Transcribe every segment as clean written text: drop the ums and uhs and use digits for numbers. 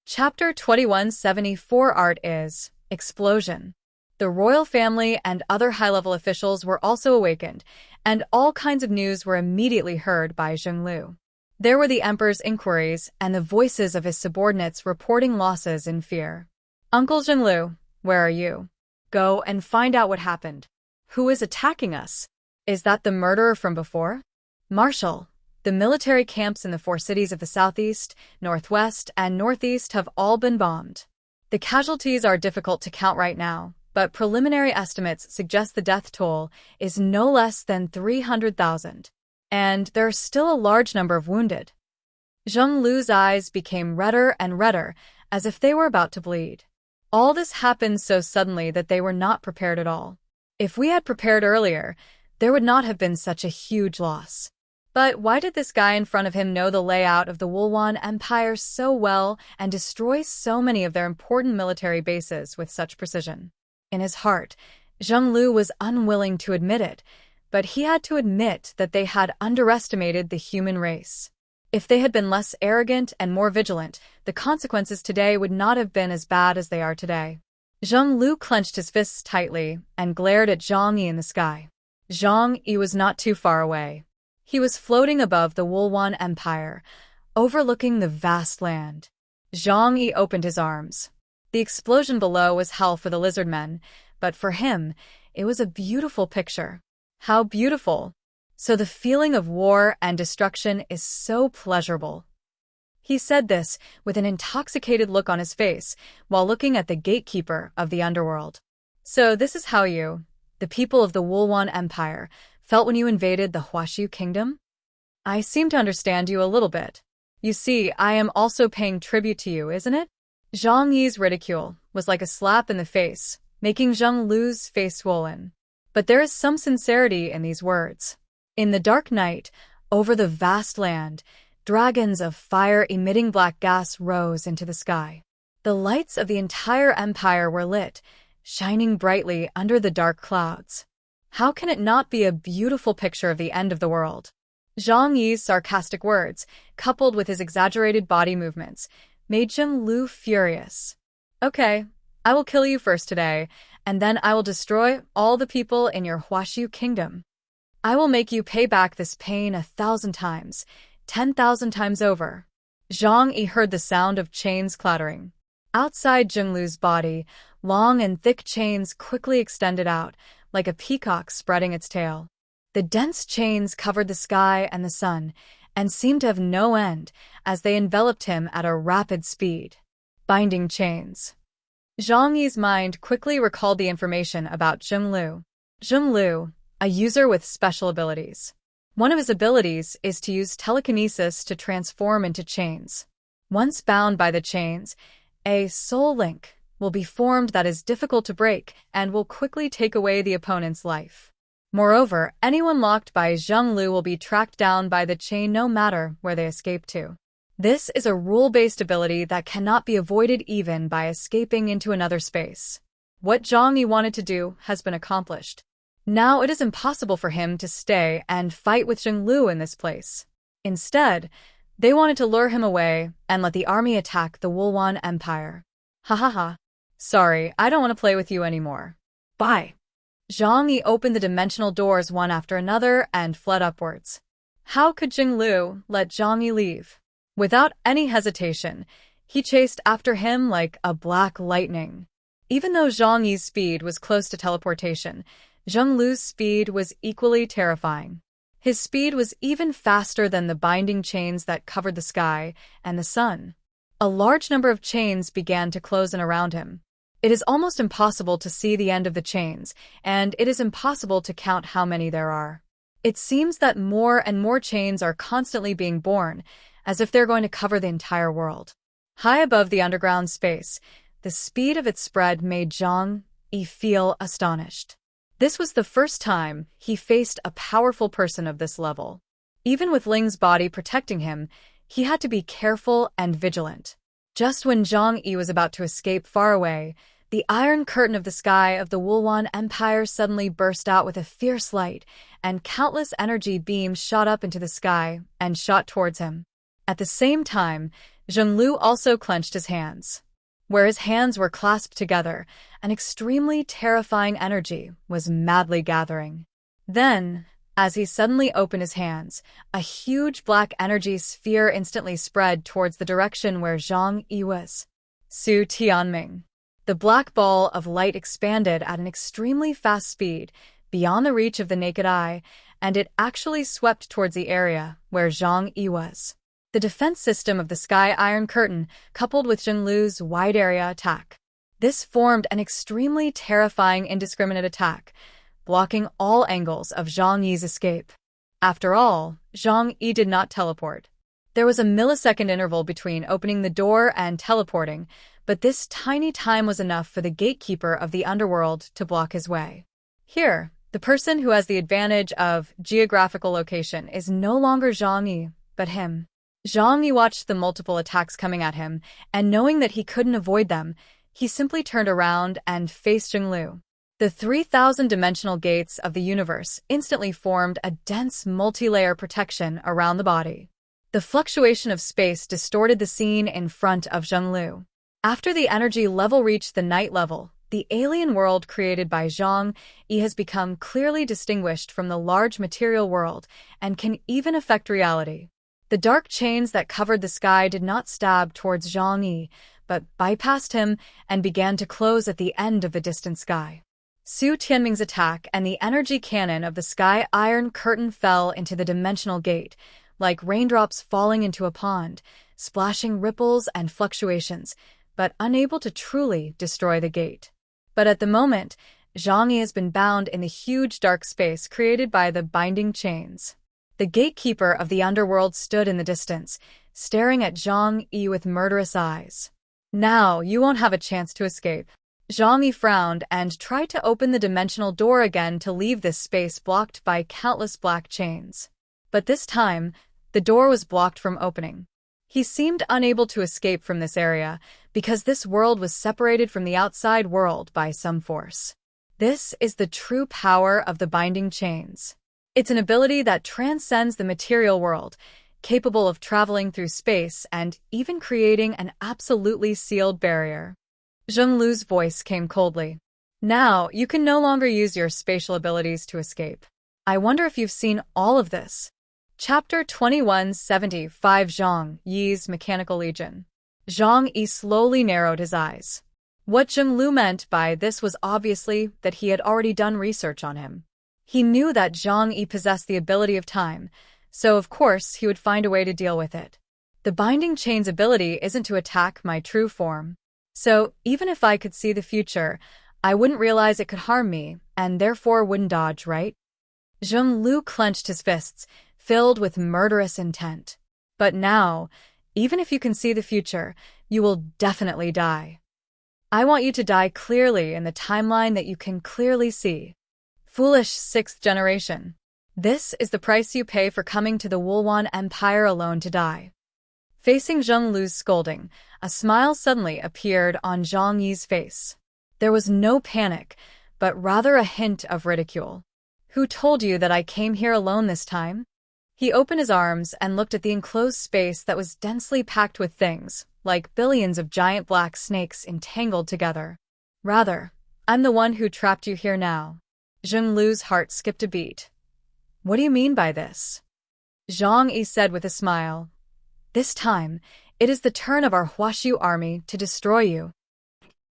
Chapter 2174 Art is Explosion. The royal family and other high-level officials were also awakened, and all kinds of news were immediately heard by Zhenglu. There were the emperor's inquiries and the voices of his subordinates reporting losses in fear. "Uncle Zhenglu, where are you? Go and find out what happened. Who is attacking us? Is that the murderer from before? Marshal, the military camps in the 4 cities of the southeast, northwest, and northeast have all been bombed. The casualties are difficult to count right now, but preliminary estimates suggest the death toll is no less than 300,000. And there are still a large number of wounded." Zheng Lu's eyes became redder and redder, as if they were about to bleed. All this happened so suddenly that they were not prepared at all. If we had prepared earlier, there would not have been such a huge loss. But why did this guy in front of him know the layout of the Wulwan Empire so well and destroy so many of their important military bases with such precision? In his heart, Zheng Lu was unwilling to admit it, but he had to admit that they had underestimated the human race. If they had been less arrogant and more vigilant, the consequences today would not have been as bad as they are today. Zheng Lu clenched his fists tightly and glared at Jang Yi in the sky. Jang Yi was not too far away. He was floating above the Wulwan Empire, overlooking the vast land. Jang Yi opened his arms. The explosion below was hell for the lizard men, but for him, it was a beautiful picture. How beautiful! So the feeling of war and destruction is so pleasurable. He said this with an intoxicated look on his face while looking at the gatekeeper of the underworld. "So this is how you, the people of the Wulwan Empire, felt when you invaded the Huashu kingdom? I seem to understand you a little bit. You see, I am also paying tribute to you, isn't it?" Zhang Yi's ridicule was like a slap in the face, making Zheng Lu's face swollen. But there is some sincerity in these words. In the dark night, over the vast land, dragons of fire-emitting black gas rose into the sky. The lights of the entire empire were lit, shining brightly under the dark clouds. How can it not be a beautiful picture of the end of the world? Zhang Yi's sarcastic words, coupled with his exaggerated body movements, made Zheng Lu furious. "Okay, I will kill you first today, and then I will destroy all the people in your Huashu kingdom. I will make you pay back this pain 1,000 times, 10,000 times over." Zhang Yi heard the sound of chains clattering. Outside Zheng Lu's body, long and thick chains quickly extended out, like a peacock spreading its tail. The dense chains covered the sky and the sun, and seemed to have no end as they enveloped him at a rapid speed. Binding chains. Zhang Yi's mind quickly recalled the information about Zheng Lu. Zheng Lu, a user with special abilities. One of his abilities is to use telekinesis to transform into chains. Once bound by the chains, a soul link will be formed that is difficult to break and will quickly take away the opponent's life. Moreover, anyone locked by Zheng Lu will be tracked down by the chain no matter where they escape to. This is a rule-based ability that cannot be avoided even by escaping into another space. What Zhang Yi wanted to do has been accomplished. Now it is impossible for him to stay and fight with Zheng Lu in this place. Instead, they wanted to lure him away and let the army attack the Wulwan Empire. Ha ha ha. Sorry, I don't want to play with you anymore. Bye. Zhang Yi opened the dimensional doors one after another and fled upwards. How could Zheng Lu let Zhang Yi leave? Without any hesitation, he chased after him like a black lightning. Even though Zhang Yi's speed was close to teleportation, Zheng Lu's speed was equally terrifying. His speed was even faster than the binding chains that covered the sky and the sun. A large number of chains began to close in around him. It is almost impossible to see the end of the chains, and it is impossible to count how many there are. It seems that more and more chains are constantly being born, as if they're going to cover the entire world. High above the underground space, the speed of its spread made Zhang Yi feel astonished. This was the first time he faced a powerful person of this level. Even with Ling's body protecting him, he had to be careful and vigilant. Just when Zhang Yi was about to escape far away, the iron curtain of the sky of the Wulwan Empire suddenly burst out with a fierce light, and countless energy beams shot up into the sky and shot towards him. At the same time, Zhenglu also clenched his hands. Where his hands were clasped together, an extremely terrifying energy was madly gathering. Then, as he suddenly opened his hands, a huge black energy sphere instantly spread towards the direction where Jang Yi was. Su Tianming. The black ball of light expanded at an extremely fast speed, beyond the reach of the naked eye, and it actually swept towards the area where Jang Yi was. The defense system of the Sky Iron Curtain, coupled with Zhenglu's wide-area attack. This formed an extremely terrifying indiscriminate attack, blocking all angles of Zhang Yi's escape. After all, Zhang Yi did not teleport. There was a millisecond interval between opening the door and teleporting, but this tiny time was enough for the gatekeeper of the underworld to block his way. Here, the person who has the advantage of geographical location is no longer Zhang Yi, but him. Zhang Yi watched the multiple attacks coming at him, and knowing that he couldn't avoid them, he simply turned around and faced Zhenglu. The 3,000-dimensional gates of the universe instantly formed a dense multi-layer protection around the body. The fluctuation of space distorted the scene in front of Zhenglu. After the energy level reached the night level, the alien world created by Zhang Yi has become clearly distinguished from the large material world and can even affect reality. The dark chains that covered the sky did not stab towards Zhang Yi, but bypassed him and began to close at the end of the distant sky. Su Tianming's attack and the energy cannon of the Sky Iron Curtain fell into the dimensional gate, like raindrops falling into a pond, splashing ripples and fluctuations, but unable to truly destroy the gate. But at the moment, Zhang Yi has been bound in the huge dark space created by the binding chains. The gatekeeper of the underworld stood in the distance, staring at Zhang Yi with murderous eyes. Now you won't have a chance to escape. Zhang Yi frowned and tried to open the dimensional door again to leave this space blocked by countless black chains. But this time, the door was blocked from opening. He seemed unable to escape from this area because this world was separated from the outside world by some force. This is the true power of the binding chains. It's an ability that transcends the material world, capable of traveling through space and even creating an absolutely sealed barrier. Zhenglu's voice came coldly. Now, you can no longer use your spatial abilities to escape. I wonder if you've seen all of this. Chapter 2175 Zhang Yi's Mechanical Legion. Zhang Yi slowly narrowed his eyes. What Zhenglu meant by this was obviously that he had already done research on him. He knew that Zhang Yi possessed the ability of time, so of course he would find a way to deal with it. The binding chain's ability isn't to attack my true form. So even if I could see the future, I wouldn't realize it could harm me, and therefore wouldn't dodge, right? Zhenglu clenched his fists, filled with murderous intent. But now, even if you can see the future, you will definitely die. I want you to die clearly in the timeline that you can clearly see. Foolish sixth generation. This is the price you pay for coming to the Wulwan Empire alone to die. Facing Zhenglu's scolding, a smile suddenly appeared on Zhang Yi's face. There was no panic, but rather a hint of ridicule. Who told you that I came here alone this time? He opened his arms and looked at the enclosed space that was densely packed with things, like billions of giant black snakes entangled together. Rather, I'm the one who trapped you here now. Zhenglu's heart skipped a beat. What do you mean by this? Zhang Yi said with a smile. This time, it is the turn of our Huashu army to destroy you.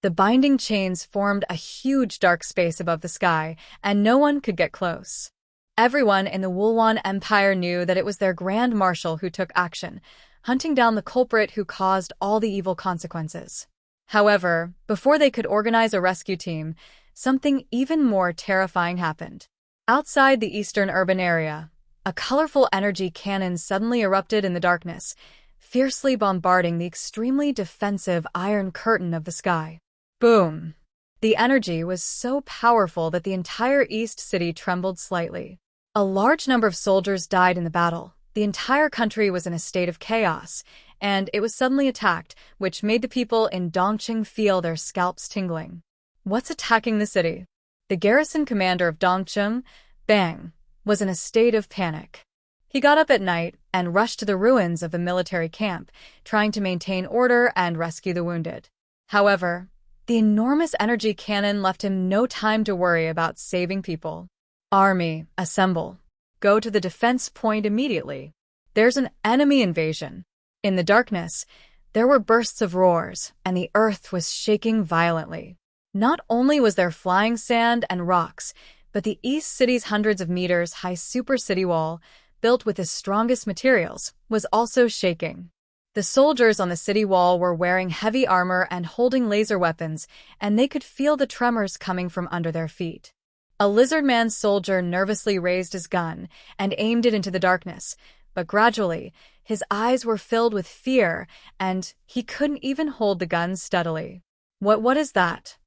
The binding chains formed a huge dark space above the sky, and no one could get close. Everyone in the Wulwan Empire knew that it was their Grand Marshal who took action, hunting down the culprit who caused all the evil consequences. However, before they could organize a rescue team, something even more terrifying happened. Outside the eastern urban area, a colorful energy cannon suddenly erupted in the darkness, fiercely bombarding the extremely defensive iron curtain of the sky. Boom! The energy was so powerful that the entire East City trembled slightly. A large number of soldiers died in the battle. The entire country was in a state of chaos, and it was suddenly attacked, which made the people in Dongqing feel their scalps tingling. What's attacking the city? The garrison commander of Dongqing, Bang, was in a state of panic. He got up at night, and rushed to the ruins of the military camp, trying to maintain order and rescue the wounded. However, the enormous energy cannon left him no time to worry about saving people. Army, assemble. Go to the defense point immediately. There's an enemy invasion. In the darkness, there were bursts of roars, and the earth was shaking violently. Not only was there flying sand and rocks, but the East City's hundreds of meters high super city wall, built with the strongest materials, was also shaking. The soldiers on the city wall were wearing heavy armor and holding laser weapons, and they could feel the tremors coming from under their feet. A lizard-man soldier nervously raised his gun and aimed it into the darkness, but gradually, his eyes were filled with fear, and he couldn't even hold the gun steadily. What is that?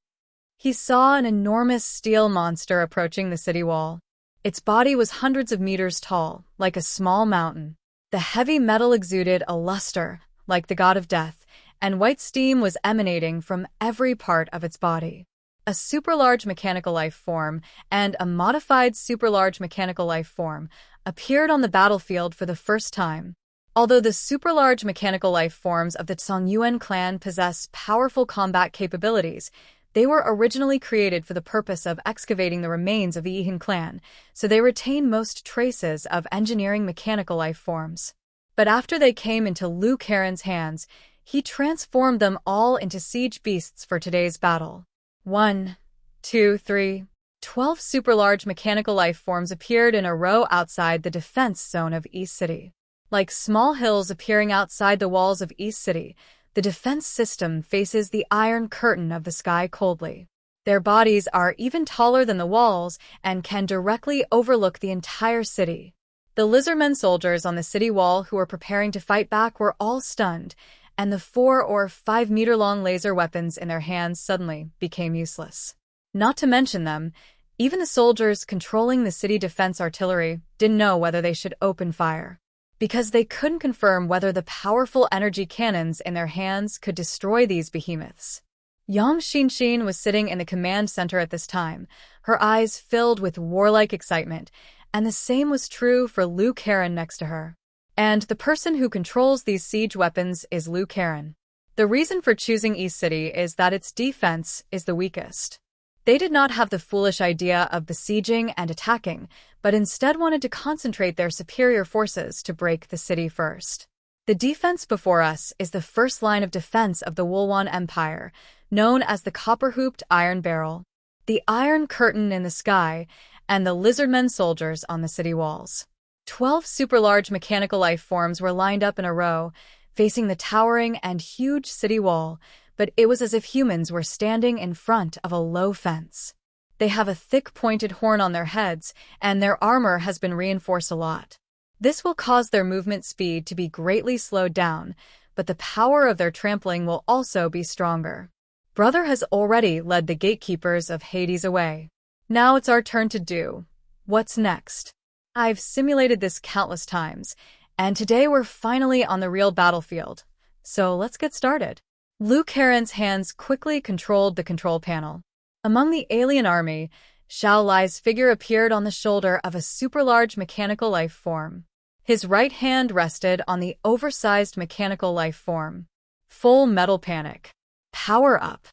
He saw an enormous steel monster approaching the city wall. Its body was hundreds of meters tall, like a small mountain. The heavy metal exuded a luster, like the god of death, and white steam was emanating from every part of its body. A super-large mechanical life form and a modified super-large mechanical life form appeared on the battlefield for the first time. Although the super-large mechanical life forms of the Songyuan clan possess powerful combat capabilities, they were originally created for the purpose of excavating the remains of the Yihan clan, so they retain most traces of engineering mechanical life forms. But after they came into Liu Karen's hands, he transformed them all into siege beasts for today's battle. 1, 2, 3. 12 super-large mechanical life forms appeared in a row outside the defense zone of East City. Like small hills appearing outside the walls of East City, the defense system faces the iron curtain of the sky coldly. Their bodies are even taller than the walls and can directly overlook the entire city. The lizardmen soldiers on the city wall who were preparing to fight back were all stunned, and the 4 or 5 meter long laser weapons in their hands suddenly became useless. Not to mention them, even the soldiers controlling the city defense artillery didn't know whether they should open fire, because they couldn't confirm whether the powerful energy cannons in their hands could destroy these behemoths. Yang Xinxin was sitting in the command center at this time, her eyes filled with warlike excitement, and the same was true for Liu Karen next to her. And the person who controls these siege weapons is Liu Karen. The reason for choosing East City is that its defense is the weakest. They did not have the foolish idea of besieging and attacking, but instead wanted to concentrate their superior forces to break the city first. The defense before us is the first line of defense of the Wulwan Empire, known as the copper-hooped iron barrel, the iron curtain in the sky, and the lizardmen soldiers on the city walls. 12 super-large mechanical life forms were lined up in a row, facing the towering and huge city wall, but it was as if humans were standing in front of a low fence. They have a thick pointed horn on their heads, and their armor has been reinforced a lot. This will cause their movement speed to be greatly slowed down, but the power of their trampling will also be stronger. Brother has already led the gatekeepers of Hades away. Now it's our turn to do. What's next? I've simulated this countless times, and today we're finally on the real battlefield. So let's get started. Liu Karen's hands quickly controlled the control panel. Among the alien army, Xiao Lai's figure appeared on the shoulder of a super-large mechanical life form. His right hand rested on the oversized mechanical life form. Full metal panic. Power up.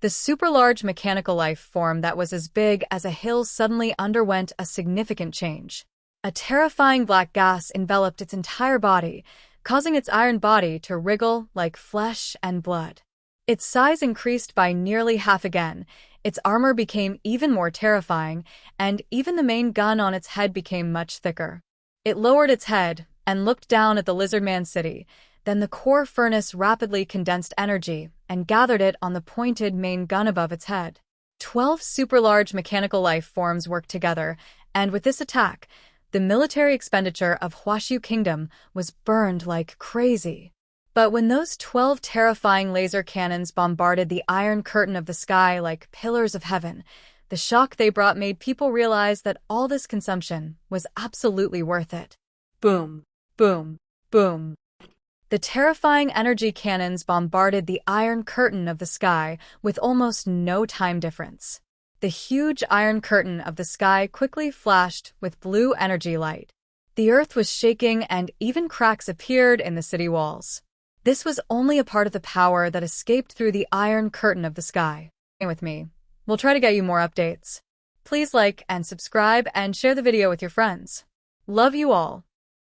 The super-large mechanical life form that was as big as a hill suddenly underwent a significant change. A terrifying black gas enveloped its entire body, causing its iron body to wriggle like flesh and blood. Its size increased by nearly half again, its armor became even more terrifying, and even the main gun on its head became much thicker. It lowered its head and looked down at the Lizardman City. Then the core furnace rapidly condensed energy and gathered it on the pointed main gun above its head. 12 super-large mechanical life forms worked together, and with this attack, the military expenditure of Huashu Kingdom was burned like crazy. But when those 12 terrifying laser cannons bombarded the iron curtain of the sky like pillars of heaven, the shock they brought made people realize that all this consumption was absolutely worth it. Boom, boom, boom. The terrifying energy cannons bombarded the iron curtain of the sky with almost no time difference. The huge iron curtain of the sky quickly flashed with blue energy light. The earth was shaking and even cracks appeared in the city walls. This was only a part of the power that escaped through the iron curtain of the sky. Stay with me. We'll try to get you more updates. Please like and subscribe and share the video with your friends. Love you all.